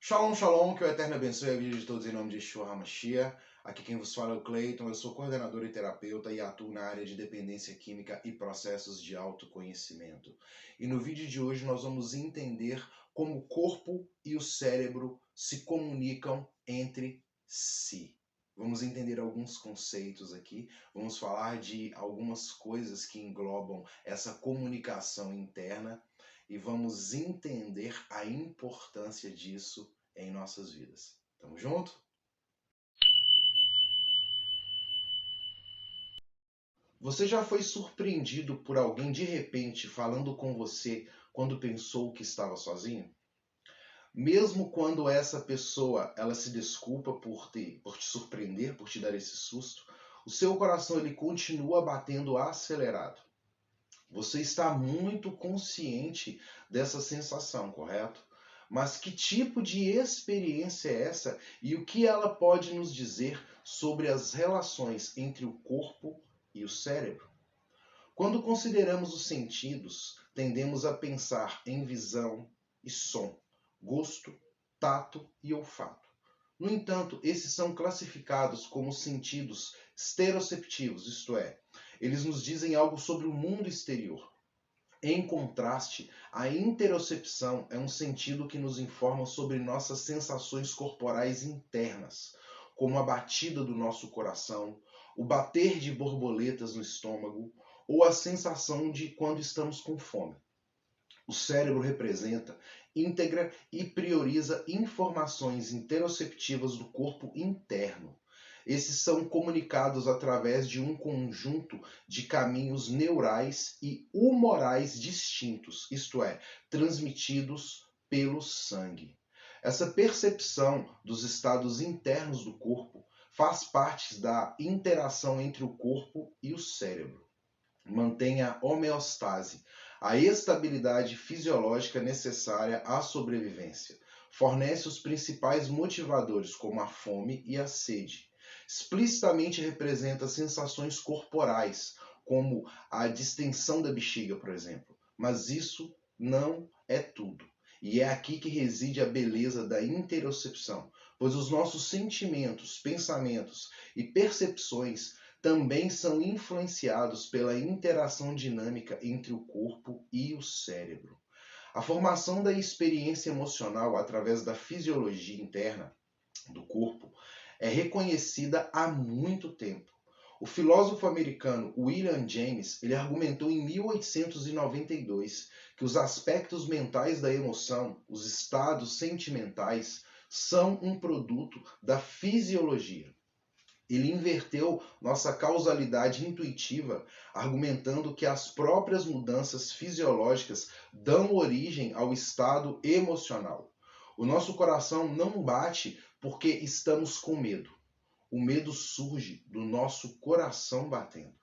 Shalom, shalom, que o Eterno abençoe a vida de todos em nome de Yeshua HaMashiach. Aqui quem vos fala é o Cleiton, eu sou coordenador e terapeuta e atuo na área de dependência química e processos de autoconhecimento. E no vídeo de hoje nós vamos entender como o corpo e o cérebro se comunicam entre si. Vamos entender alguns conceitos aqui, vamos falar de algumas coisas que englobam essa comunicação interna e vamos entender a importância disso em nossas vidas. Tamo junto? Você já foi surpreendido por alguém de repente falando com você quando pensou que estava sozinho? Mesmo quando essa pessoa ela se desculpa por te surpreender, por te dar esse susto, o seu coração ele continua batendo acelerado. Você está muito consciente dessa sensação, correto? Mas que tipo de experiência é essa e o que ela pode nos dizer sobre as relações entre o corpo e o cérebro? Quando consideramos os sentidos, tendemos a pensar em visão e som, gosto, tato e olfato. No entanto, esses são classificados como sentidos estereoceptivos, isto é, eles nos dizem algo sobre o mundo exterior. Em contraste, a interocepção é um sentido que nos informa sobre nossas sensações corporais internas, como a batida do nosso coração, o bater de borboletas no estômago ou a sensação de quando estamos com fome. O cérebro representa, integra e prioriza informações interoceptivas do corpo interno. Esses são comunicados através de um conjunto de caminhos neurais e humorais distintos, isto é, transmitidos pelo sangue. Essa percepção dos estados internos do corpo faz parte da interação entre o corpo e o cérebro. Mantém a homeostase, a estabilidade fisiológica necessária à sobrevivência. Fornece os principais motivadores, como a fome e a sede. Explicitamente representa sensações corporais, como a distensão da bexiga, por exemplo. Mas isso não é tudo. E é aqui que reside a beleza da interocepção, pois os nossos sentimentos, pensamentos e percepções também são influenciados pela interação dinâmica entre o corpo e o cérebro. A formação da experiência emocional através da fisiologia interna do corpo é reconhecida há muito tempo. O filósofo americano William James ele argumentou em 1892 que os aspectos mentais da emoção, os estados sentimentais, são um produto da fisiologia. Ele inverteu nossa causalidade intuitiva, argumentando que as próprias mudanças fisiológicas dão origem ao estado emocional. O nosso coração não bate porque estamos com medo. O medo surge do nosso coração batendo.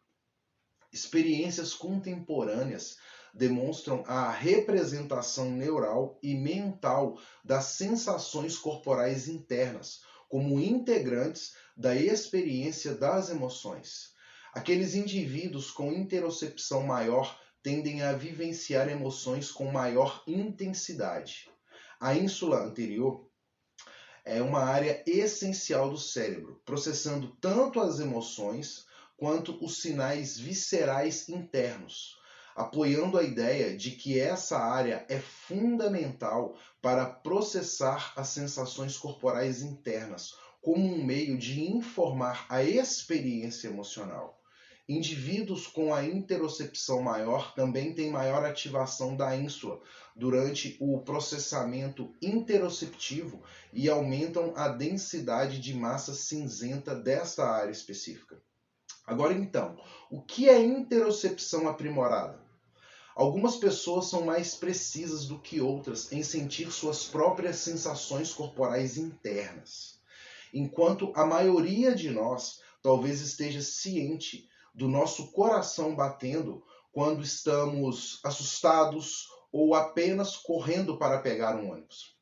Experiências contemporâneas demonstram a representação neural e mental das sensações corporais internas, como integrantes da experiência das emoções. Aqueles indivíduos com interocepção maior tendem a vivenciar emoções com maior intensidade. A ínsula anterior é uma área essencial do cérebro, processando tanto as emoções quanto os sinais viscerais internos, apoiando a ideia de que essa área é fundamental para processar as sensações corporais internas, como um meio de informar a experiência emocional. Indivíduos com a interocepção maior também têm maior ativação da ínsula durante o processamento interoceptivo e aumentam a densidade de massa cinzenta desta área específica. Agora então, o que é interocepção aprimorada? Algumas pessoas são mais precisas do que outras em sentir suas próprias sensações corporais internas, enquanto a maioria de nós talvez esteja ciente do nosso coração batendo quando estamos assustados ou apenas correndo para pegar um ônibus.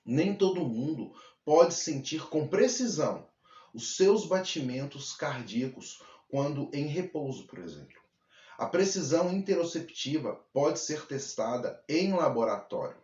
Nem todo mundo pode sentir com precisão os seus batimentos cardíacos quando em repouso, por exemplo. A precisão interoceptiva pode ser testada em laboratório.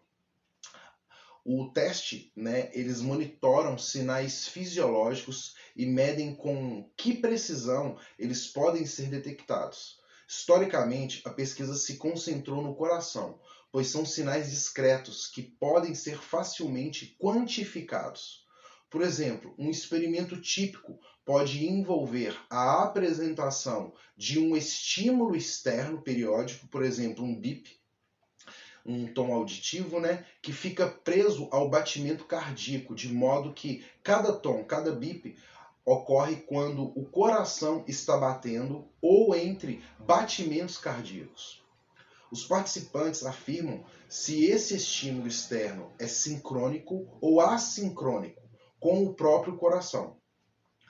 O teste, né, eles monitoram sinais fisiológicos e medem com que precisão eles podem ser detectados. Historicamente, a pesquisa se concentrou no coração, pois são sinais discretos que podem ser facilmente quantificados. Por exemplo, um experimento típico pode envolver a apresentação de um estímulo externo periódico, por exemplo, um bip, um tom auditivo, né, que fica preso ao batimento cardíaco, de modo que cada tom, cada bip, ocorre quando o coração está batendo ou entre batimentos cardíacos. Os participantes afirmam se esse estímulo externo é sincrônico ou assincrônico com o próprio coração.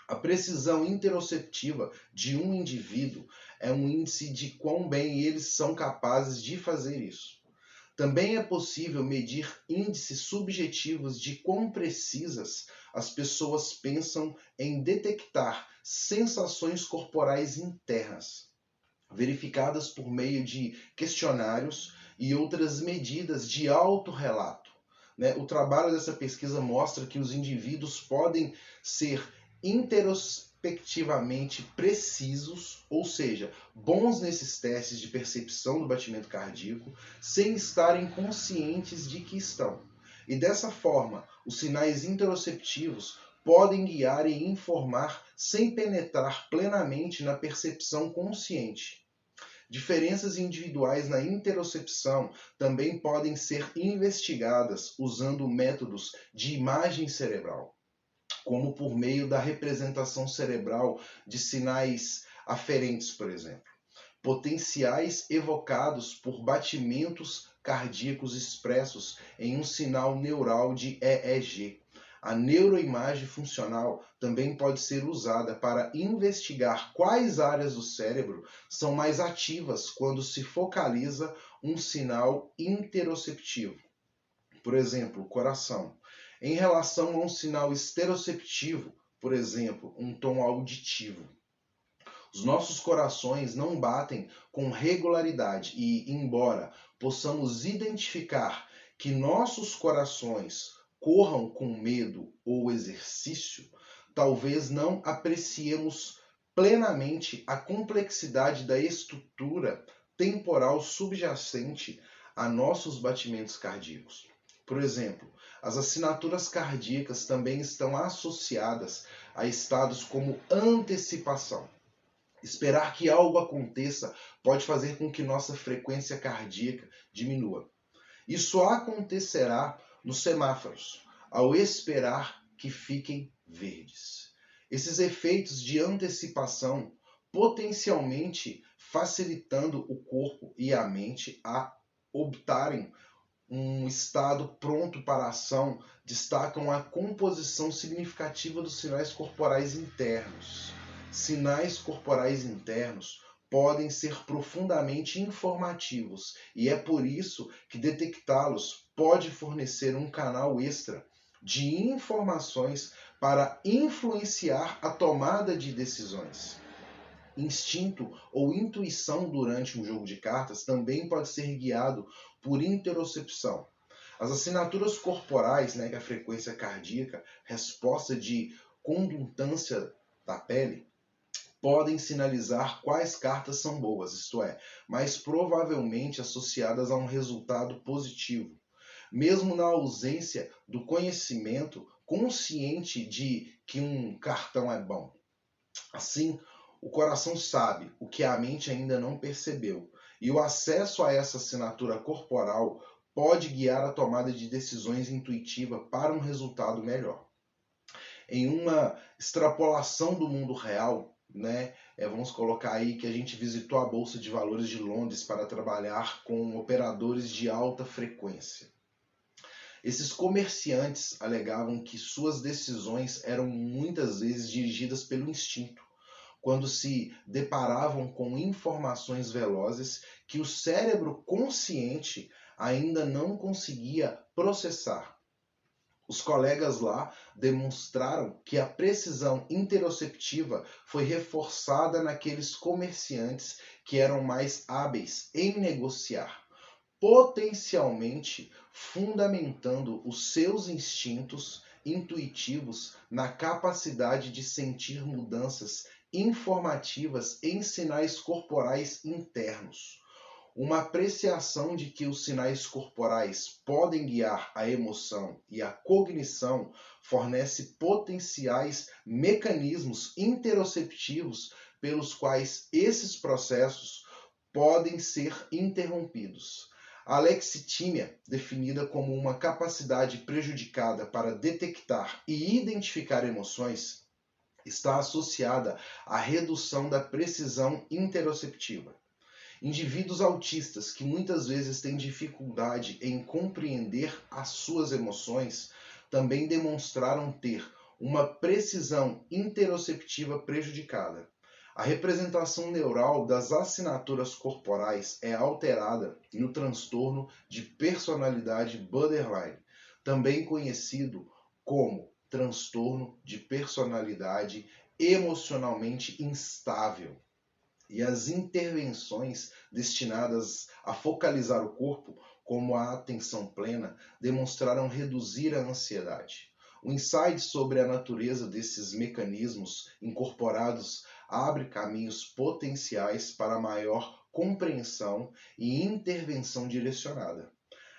A precisão interoceptiva de um indivíduo é um índice de quão bem eles são capazes de fazer isso. Também é possível medir índices subjetivos de quão precisas as pessoas pensam em detectar sensações corporais internas, verificadas por meio de questionários e outras medidas de autorrelato. O trabalho dessa pesquisa mostra que os indivíduos podem ser introspectivamente precisos, ou seja, bons nesses testes de percepção do batimento cardíaco, sem estarem conscientes de que estão. E dessa forma, os sinais interoceptivos podem guiar e informar sem penetrar plenamente na percepção consciente. Diferenças individuais na interocepção também podem ser investigadas usando métodos de imagem cerebral, como por meio da representação cerebral de sinais aferentes, por exemplo, potenciais evocados por batimentos cardíacos expressos em um sinal neural de EEG. A neuroimagem funcional também pode ser usada para investigar quais áreas do cérebro são mais ativas quando se focaliza um sinal interoceptivo. Por exemplo, o coração, em relação a um sinal esteroceptivo, por exemplo, um tom auditivo. Os nossos corações não batem com regularidade e, embora possamos identificar que nossos corações corram com medo ou exercício, talvez não apreciemos plenamente a complexidade da estrutura temporal subjacente a nossos batimentos cardíacos. Por exemplo, as assinaturas cardíacas também estão associadas a estados como antecipação. Esperar que algo aconteça pode fazer com que nossa frequência cardíaca diminua. Isso acontecerá nos semáforos, ao esperar que fiquem verdes. Esses efeitos de antecipação potencialmente facilitando o corpo e a mente a optarem um estado pronto para a ação, destacam a composição significativa dos sinais corporais internos. Sinais corporais internos podem ser profundamente informativos e é por isso que detectá-los pode fornecer um canal extra de informações para influenciar a tomada de decisões. Instinto ou intuição durante um jogo de cartas também pode ser guiado por interocepção. As assinaturas corporais, que é a frequência cardíaca, resposta de condutância da pele, podem sinalizar quais cartas são boas, isto é, mais provavelmente associadas a um resultado positivo, mesmo na ausência do conhecimento consciente de que um cartão é bom. Assim, o coração sabe o que a mente ainda não percebeu, e o acesso a essa assinatura corporal pode guiar a tomada de decisões intuitiva para um resultado melhor. Em uma extrapolação do mundo real, vamos colocar aí que a gente visitou a Bolsa de Valores de Londres para trabalhar com operadores de alta frequência. Esses comerciantes alegavam que suas decisões eram muitas vezes dirigidas pelo instinto, quando se deparavam com informações velozes que o cérebro consciente ainda não conseguia processar. Os colegas lá demonstraram que a precisão interoceptiva foi reforçada naqueles comerciantes que eram mais hábeis em negociar, potencialmente fundamentando os seus instintos intuitivos na capacidade de sentir mudanças informativas em sinais corporais internos. Uma apreciação de que os sinais corporais podem guiar a emoção e a cognição fornece potenciais mecanismos interoceptivos pelos quais esses processos podem ser interrompidos. A alexitimia, definida como uma capacidade prejudicada para detectar e identificar emoções, está associada à redução da precisão interoceptiva. Indivíduos autistas que muitas vezes têm dificuldade em compreender as suas emoções também demonstraram ter uma precisão interoceptiva prejudicada. A representação neural das assinaturas corporais é alterada no transtorno de personalidade borderline, também conhecido como transtorno de personalidade emocionalmente instável. E as intervenções destinadas a focalizar o corpo, como a atenção plena, demonstraram reduzir a ansiedade. O insight sobre a natureza desses mecanismos incorporados abre caminhos potenciais para maior compreensão e intervenção direcionada.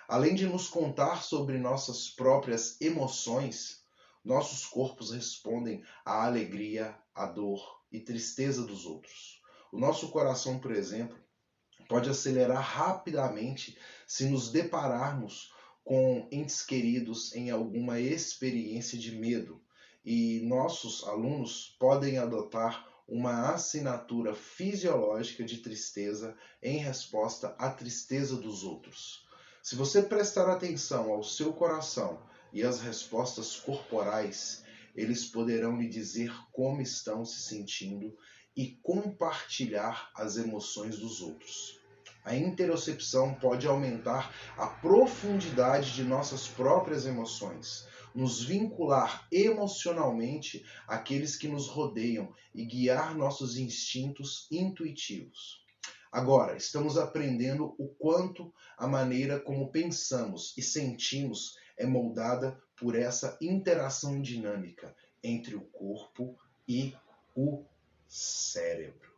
Além de nos contar sobre nossas próprias emoções, nossos corpos respondem à alegria, à dor e tristeza dos outros. O nosso coração, por exemplo, pode acelerar rapidamente se nos depararmos com entes queridos em alguma experiência de medo. E nossos alunos podem adotar uma assinatura fisiológica de tristeza em resposta à tristeza dos outros. Se você prestar atenção ao seu coração e às respostas corporais, eles poderão lhe dizer como estão se sentindo e compartilhar as emoções dos outros. A interocepção pode aumentar a profundidade de nossas próprias emoções, nos vincular emocionalmente àqueles que nos rodeiam e guiar nossos instintos intuitivos. Agora, estamos aprendendo o quanto a maneira como pensamos e sentimos é moldada por essa interação dinâmica entre o corpo e o cérebro.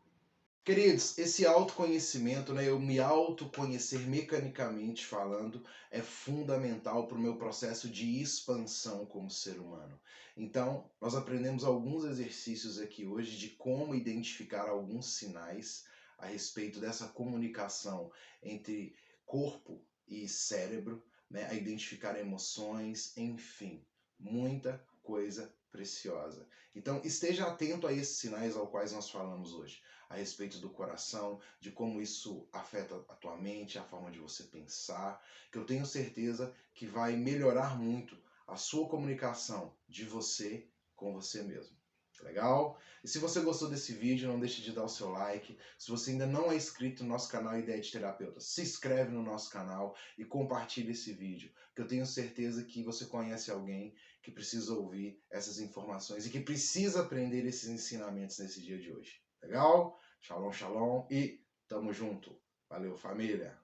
Queridos, esse autoconhecimento, eu me autoconhecer mecanicamente falando, é fundamental para o meu processo de expansão como ser humano. Então, nós aprendemos alguns exercícios aqui hoje de como identificar alguns sinais a respeito dessa comunicação entre corpo e cérebro, a identificar emoções, enfim, muita coisa preciosa. Então, esteja atento a esses sinais aos quais nós falamos hoje, a respeito do coração, de como isso afeta a tua mente, a forma de você pensar, que eu tenho certeza que vai melhorar muito a sua comunicação de você com você mesmo. Legal? E se você gostou desse vídeo, não deixe de dar o seu like. Se você ainda não é inscrito no nosso canal Ideia de Terapeuta, se inscreve no nosso canal e compartilhe esse vídeo, que eu tenho certeza que você conhece alguém que precisa ouvir essas informações e que precisa aprender esses ensinamentos nesse dia de hoje. Legal? Shalom, shalom e tamo junto. Valeu, família!